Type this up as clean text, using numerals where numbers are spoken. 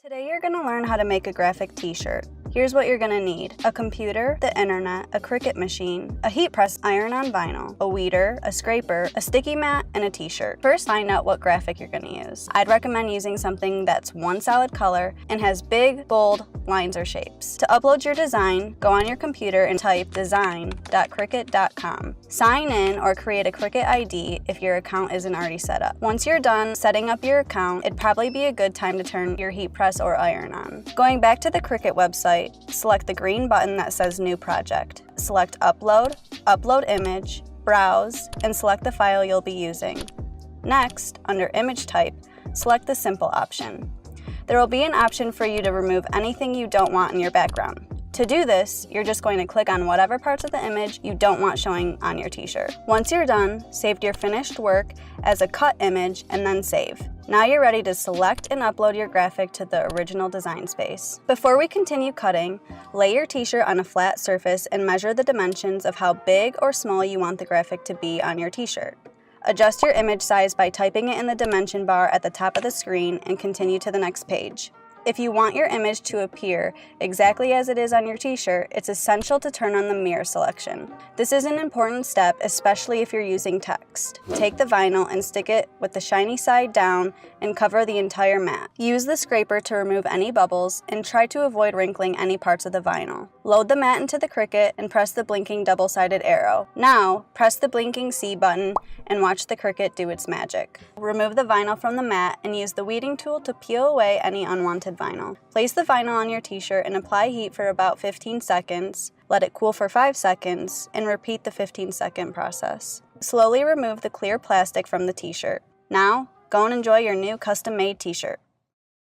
Today you're going to learn how to make a graphic t-shirt. Here's what you're going to need: a computer, the internet, a Cricut machine, a heat press iron-on vinyl, a weeder, a scraper, a sticky mat, and a t-shirt. First, find out what graphic you're going to use. I'd recommend using something that's one solid color and has big, bold lines or shapes. To upload your design, go on your computer and type design.cricut.com. Sign in or create a Cricut ID if your account isn't already set up. Once you're done setting up your account, it'd probably be a good time to turn your heat press or iron on. Going back to the Cricut website, select the green button that says New Project. Select Upload, Upload Image, Browse, and select the file you'll be using. Next, under Image Type, select the Simple option. There will be an option for you to remove anything you don't want in your background. To do this, you're just going to click on whatever parts of the image you don't want showing on your t-shirt. Once you're done, save your finished work as a cut image and then save. Now you're ready to select and upload your graphic to the original design space. Before we continue cutting, lay your t-shirt on a flat surface and measure the dimensions of how big or small you want the graphic to be on your t-shirt. Adjust your image size by typing it in the dimension bar at the top of the screen and continue to the next page. If you want your image to appear exactly as it is on your t-shirt, it's essential to turn on the mirror selection. This is an important step, especially if you're using text. Take the vinyl and stick it with the shiny side down and cover the entire mat. Use the scraper to remove any bubbles and try to avoid wrinkling any parts of the vinyl. Load the mat into the Cricut and press the blinking double-sided arrow. Now, press the blinking C button and watch the Cricut do its magic. Remove the vinyl from the mat and use the weeding tool to peel away any unwanted vinyl. Place the vinyl on your t-shirt and apply heat for about 15 seconds. Let it cool for 5 seconds and repeat the 15-second process. Slowly remove the clear plastic from the t-shirt. Now, go and enjoy your new custom-made t-shirt.